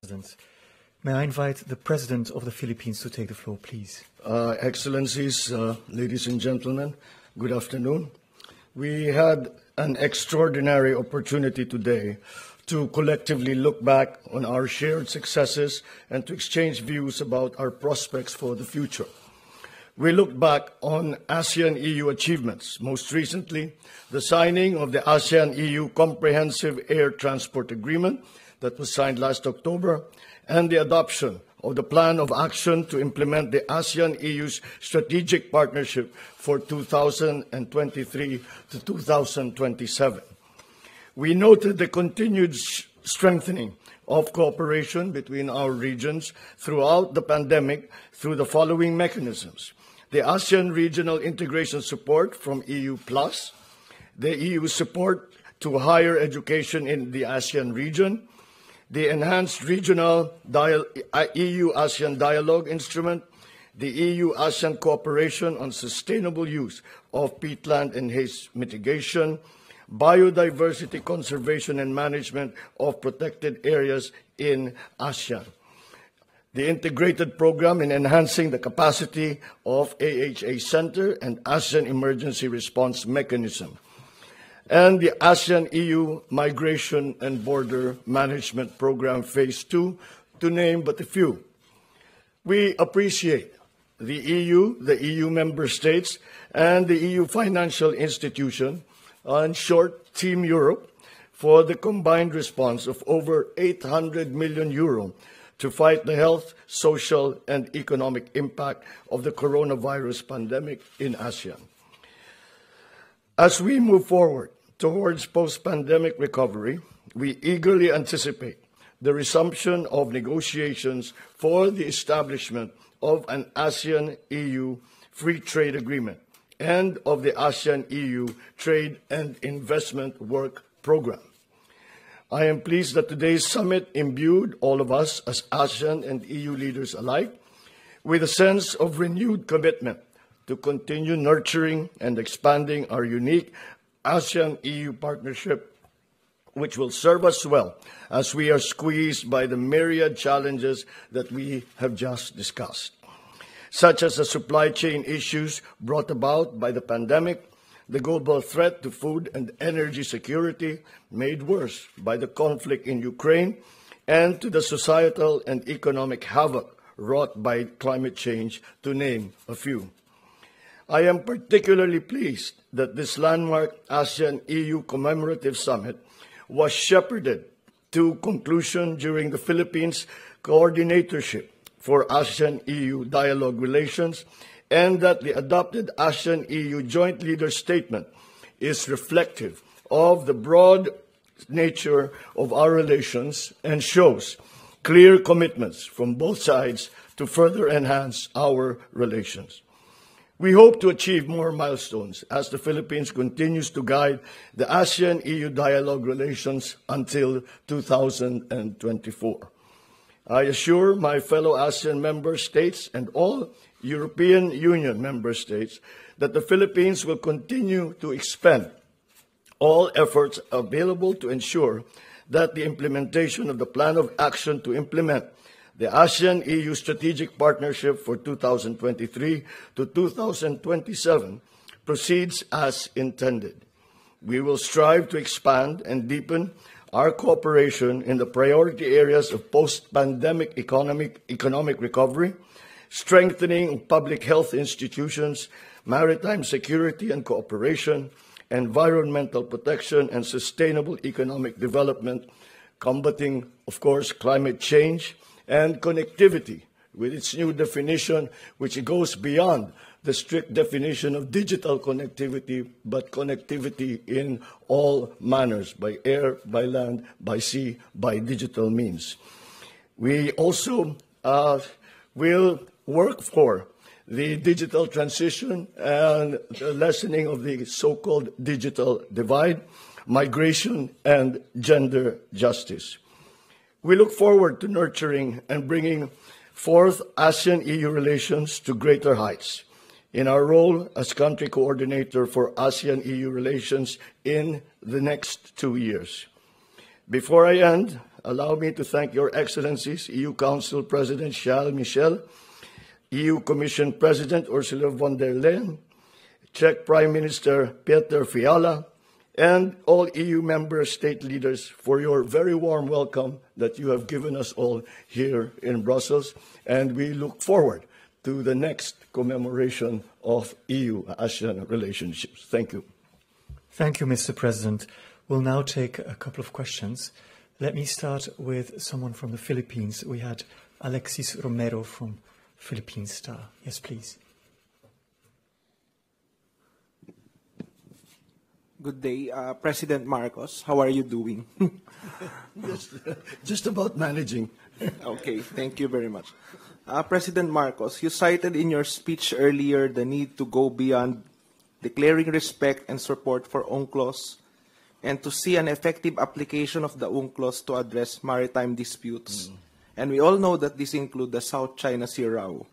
President. May I invite the President of the Philippines to take the floor, please? Excellencies, ladies and gentlemen, good afternoon. We had an extraordinary opportunity today to collectively look back on our shared successes and to exchange views about our prospects for the future. We looked back on ASEAN-EU achievements, most recently the signing of the ASEAN-EU Comprehensive Air Transport Agreement that was signed last October, and the adoption of the Plan of Action to implement the ASEAN-EU's Strategic Partnership for 2023 to 2027. We noted the continued strengthening of cooperation between our regions throughout the pandemic through the following mechanisms: the ASEAN Regional Integration Support from EU+, the EU support to higher education in the ASEAN region, the Enhanced Regional EU-ASEAN Dialogue Instrument, the EU-ASEAN Cooperation on Sustainable Use of Peatland and Haze Mitigation, Biodiversity Conservation and Management of Protected Areas in ASEAN, the Integrated Program in Enhancing the Capacity of AHA Center and ASEAN Emergency Response Mechanism, and the ASEAN-EU Migration and Border Management Program Phase 2, to name but a few. We appreciate the EU member states, and the EU financial institution, in short, Team Europe, for the combined response of over 800 million euro to fight the health, social, and economic impact of the coronavirus pandemic in ASEAN. As we move forward towards post-pandemic recovery, we eagerly anticipate the resumption of negotiations for the establishment of an ASEAN-EU Free Trade Agreement and of the ASEAN-EU Trade and Investment Work Program. I am pleased that today's summit imbued all of us as ASEAN and EU leaders alike with a sense of renewed commitment to continue nurturing and expanding our unique ASEAN-EU partnership, which will serve us well as we are squeezed by the myriad challenges that we have just discussed, such as the supply chain issues brought about by the pandemic, the global threat to food and energy security made worse by the conflict in Ukraine, and to the societal and economic havoc wrought by climate change, to name a few. I am particularly pleased that this landmark ASEAN-EU commemorative summit was shepherded to conclusion during the Philippines' coordinatorship for ASEAN-EU dialogue relations, and that the adopted ASEAN-EU joint leader statement is reflective of the broad nature of our relations and shows clear commitments from both sides to further enhance our relations. We hope to achieve more milestones as the Philippines continues to guide the ASEAN-EU dialogue relations until 2024. I assure my fellow ASEAN member states and all European Union member states that the Philippines will continue to expend all efforts available to ensure that the implementation of the Plan of Action to implement the ASEAN-EU Strategic Partnership for 2023 to 2027 proceeds as intended. We will strive to expand and deepen our cooperation in the priority areas of post-pandemic economic recovery, strengthening public health institutions, maritime security and cooperation, environmental protection and sustainable economic development, combating, of course, climate change, and connectivity, with its new definition, which goes beyond the strict definition of digital connectivity, but connectivity in all manners, by air, by land, by sea, by digital means. We also will work for the digital transition and the lessening of the so-called digital divide, migration, and gender justice. We look forward to nurturing and bringing forth ASEAN-EU relations to greater heights in our role as country coordinator for ASEAN-EU relations in the next 2 years. Before I end, allow me to thank Your Excellencies, EU Council President Charles Michel, EU Commission President Ursula von der Leyen, Czech Prime Minister Peter Fiala, and all EU member state leaders for your very warm welcome that you have given us all here in Brussels. And we look forward to the next commemoration of EU-ASEAN relationships. Thank you. Thank you, Mr. President. We'll now take a couple of questions. Let me start with someone from the Philippines. We had Alexis Romero from Philippine Star. Yes, please. Good day, President Marcos. How are you doing? Just about managing. Okay, thank you very much. President Marcos, you cited in your speech earlier the need to go beyond declaring respect and support for UNCLOS and to see an effective application of the UNCLOS to address maritime disputes. And we all know that this includes the South China Sea row.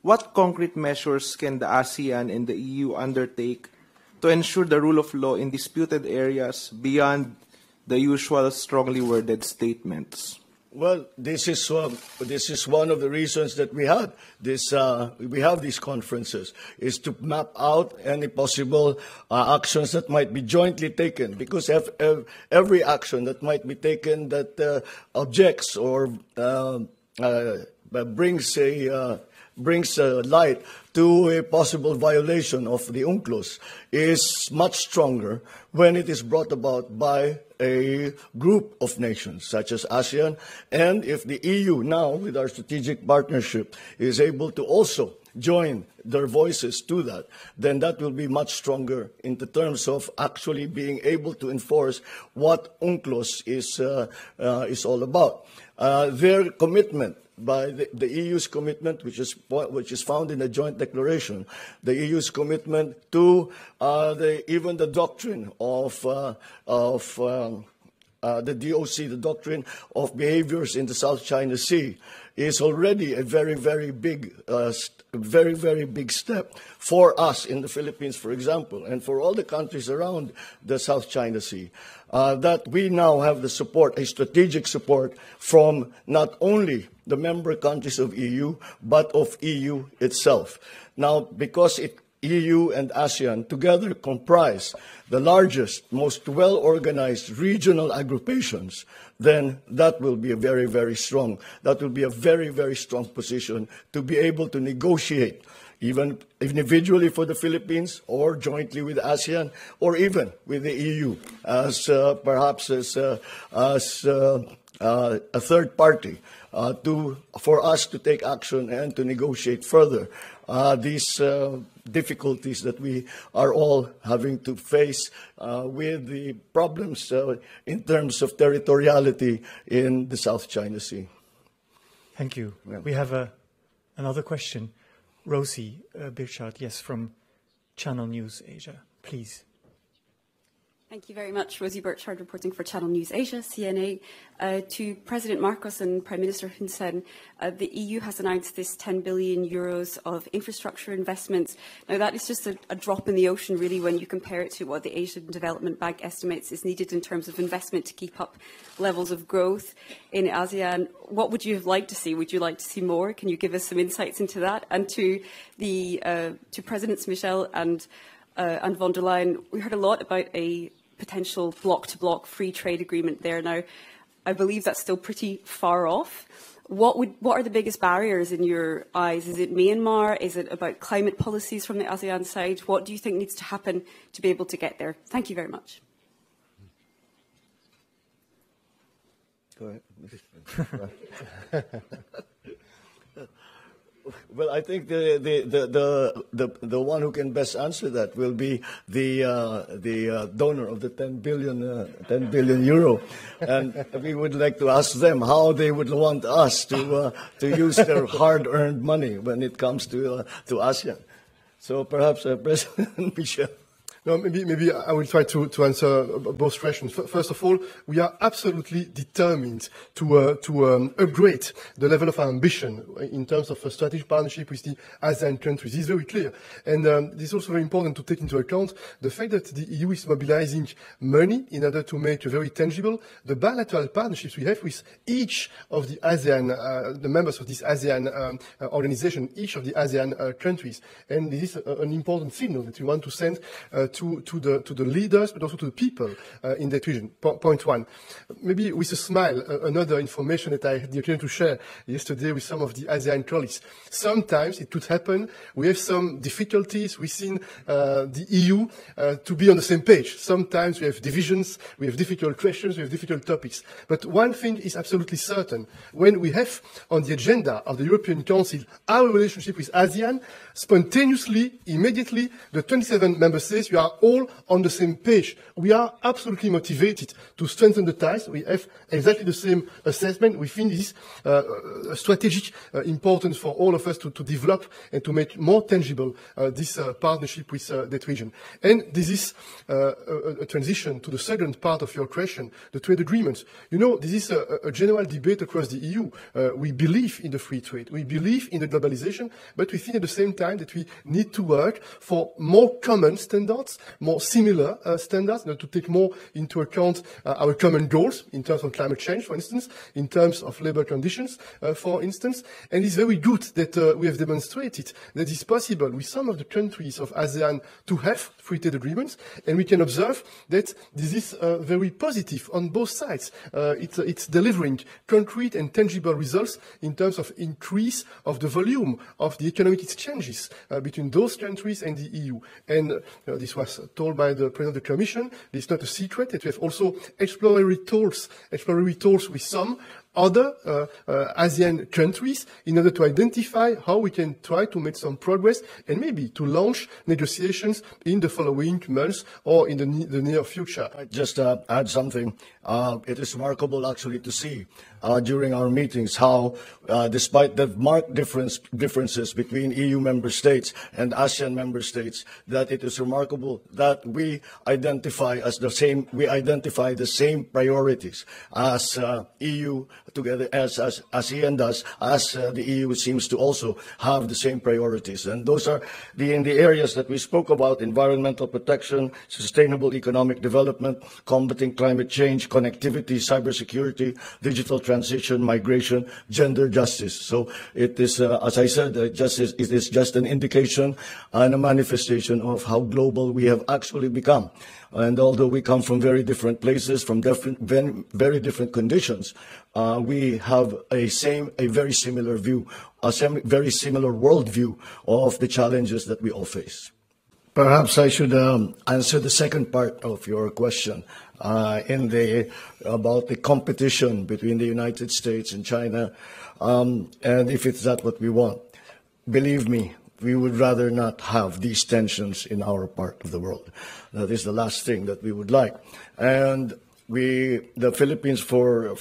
What concrete measures can the ASEAN and the EU undertake to ensure the rule of law in disputed areas beyond the usual strongly worded statements? Well, this is one of the reasons that we have these conferences, is to map out any possible actions that might be jointly taken. Because every action that might be taken that objects or brings light to a possible violation of the UNCLOS is much stronger when it is brought about by a group of nations such as ASEAN. And if the EU now, with our strategic partnership, is able to also join their voices to that, then that will be much stronger in the terms of actually being able to enforce what UNCLOS is all about. Their commitment, by the EU's commitment, which is found in the joint declaration, the EU's commitment to even the doctrine of the DOC, the doctrine of behaviors in the South China Sea, is already a very, very big step for us in the Philippines, for example, and for all the countries around the South China Sea. That we now have the support, a strategic support from not only the member countries of EU, but of EU itself. Now, because EU and ASEAN together comprise the largest, most well-organized regional aggregations, then that will be a very, very strong position to be able to negotiate, even individually for the Philippines or jointly with ASEAN or even with the EU as perhaps as a third party for us to take action and to negotiate further these difficulties that we are all having to face with the problems in terms of territoriality in the South China Sea. Thank you. Yeah. We have another question. Rosie Birchard, yes, from Channel News Asia, please. Thank you very much. Rosie Birchard reporting for Channel News Asia, CNA. To President Marcos and Prime Minister Hun Sen, the EU has announced this 10 billion euros of infrastructure investments. Now, that is just a drop in the ocean, really, when you compare it to what the Asian Development Bank estimates is needed in terms of investment to keep up levels of growth in ASEAN. What would you have liked to see? Would you like to see more? Can you give us some insights into that? And to Presidents Michel and von der Leyen, we heard a lot about a potential block-to-block free trade agreement there. Now, I believe that's still pretty far off. What are the biggest barriers in your eyes? Is it Myanmar? Is it about climate policies from the ASEAN side? What do you think needs to happen to be able to get there? Thank you very much. Go ahead. Well, I think the one who can best answer that will be the donor of the 10 billion euro, and we would like to ask them how they would want us to use their hard-earned money when it comes to ASEAN. So perhaps President Michel. No, maybe I will try to answer both questions. First of all, we are absolutely determined to upgrade the level of our ambition in terms of a strategic partnership with the ASEAN countries. This is very clear. And this is also very important to take into account the fact that the EU is mobilizing money in order to make very tangible the bilateral partnerships we have with each of the ASEAN, the members of this ASEAN organization, each of the ASEAN countries. And this is an important signal that we want to send to the leaders, but also to the people in that region. Point one. Maybe with a smile, another information that I had the occasion to share yesterday with some of the ASEAN colleagues. Sometimes it could happen, we have some difficulties within the EU to be on the same page. Sometimes we have divisions, we have difficult questions, we have difficult topics. But one thing is absolutely certain. When we have on the agenda of the European Council our relationship with ASEAN, spontaneously, immediately, the 27 member states, we are all on the same page. We are absolutely motivated to strengthen the ties. We have exactly the same assessment. We think this is strategic importance for all of us to develop and to make more tangible this partnership with that region. And this is a transition to the second part of your question, the trade agreements. You know, this is a general debate across the EU. We believe in the free trade. We believe in the globalization, but we think at the same time that we need to work for more common standards, more similar standards, to take more into account our common goals in terms of climate change, for instance, in terms of labor conditions, for instance. And it's very good that we have demonstrated that it's possible with some of the countries of ASEAN to have free trade agreements, and we can observe that this is very positive on both sides. It's delivering concrete and tangible results in terms of increase of the volume of the economic exchanges between those countries and the EU. And this was told by the President of the Commission. It's not a secret that we have also exploratory talks with some other ASEAN countries in order to identify how we can try to make some progress and maybe to launch negotiations in the following months or in the near future. I'd just add something. It is remarkable actually to see during our meetings how, despite the marked differences between EU member states and ASEAN member states, that it is remarkable that we identify the same priorities as EU together as ASEAN does, as the EU seems to also have the same priorities. And those are in the areas that we spoke about: environmental protection, sustainable economic development, combating climate change, connectivity, cybersecurity, digital transition, migration, gender justice. So it is, as I said, it is just an indication and a manifestation of how global we have actually become. And although we come from very different places, from very different conditions, we have a very similar view, very similar worldview of the challenges that we all face. Perhaps I should answer the second part of your question about the competition between the United States and China, and if it's that what we want. Believe me, we would rather not have these tensions in our part of the world. That is the last thing that we would like. And the Philippines, for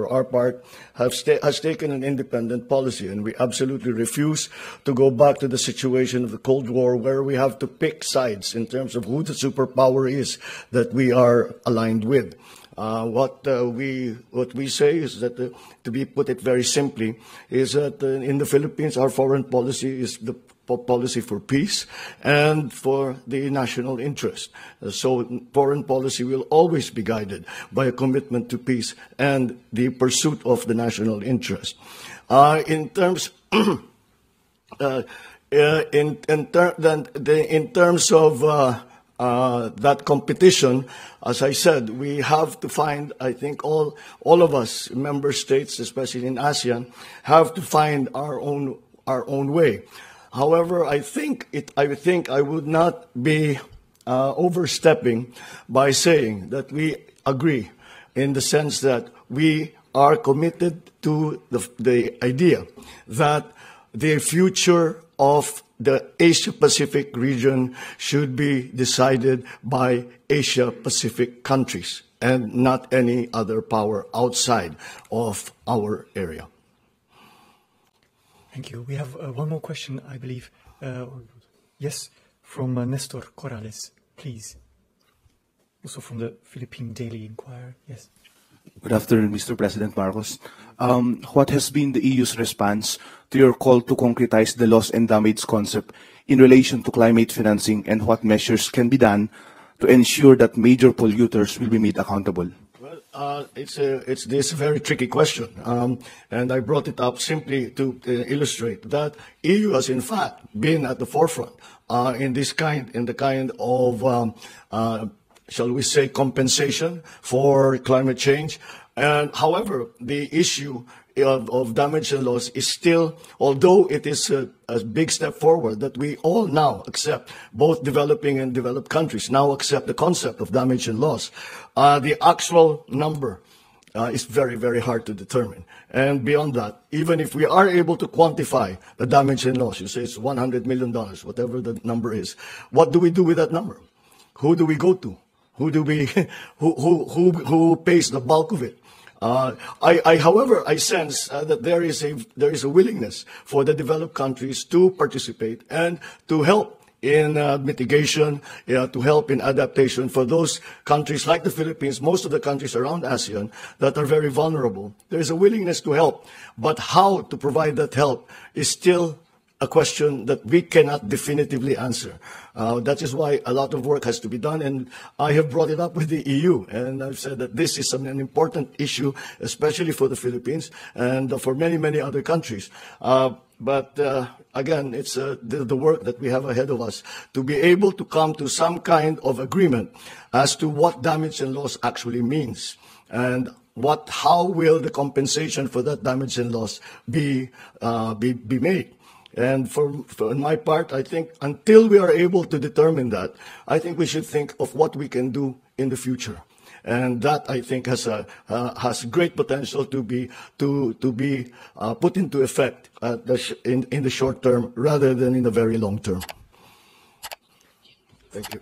our part, has taken an independent policy, and we absolutely refuse to go back to the situation of the Cold War, where we have to pick sides in terms of who the superpower is that we are aligned with. What we say is that, to put it very simply, is that in the Philippines, our foreign policy is the policy for peace and for the national interest. So foreign policy will always be guided by a commitment to peace and the pursuit of the national interest. In terms of that competition, as I said, we have to find, I think all of us, member states, especially in ASEAN, have to find our own way. However, I think I would not be overstepping by saying that we agree, in the sense that we are committed to the idea that the future of the Asia-Pacific region should be decided by Asia-Pacific countries and not any other power outside of our area. Thank you. We have one more question, I believe. Yes, from Nestor Corrales. please. Also from the Philippine Daily Inquirer. Yes. Good afternoon, Mr. President Marcos. What has been the EU's response to your call to concretize the loss and damage concept in relation to climate financing, and what measures can be done to ensure that major polluters will be made accountable? Well, it's this very tricky question, and I brought it up simply to illustrate that EU has in fact been at the forefront in the kind of shall we say, compensation for climate change. And however, the issue of damage and loss is still, although it is a big step forward that we all now accept, both developing and developed countries now accept the concept of damage and loss, the actual number is very, very hard to determine. And beyond that, even if we are able to quantify the damage and loss, you say it's $100 million, whatever the number is, what do we do with that number? Who do we go to? Who do we, who pays the bulk of it? However, I sense that there is a willingness for the developed countries to participate and to help in mitigation, to help in adaptation for those countries like the Philippines, most of the countries around ASEAN that are very vulnerable. There is a willingness to help, but how to provide that help is still a question that we cannot definitively answer. That is why a lot of work has to be done, and I have brought it up with the EU, and I've said that this is an important issue, especially for the Philippines and for many, many other countries. But again, it's the work that we have ahead of us to be able to come to some kind of agreement as to what damage and loss actually means, and how will the compensation for that damage and loss be made. And for my part, I think until we are able to determine that, I think we should think of what we can do in the future. And that, I think, has great potential to be put into effect in the short term rather than in the very long term. Thank you.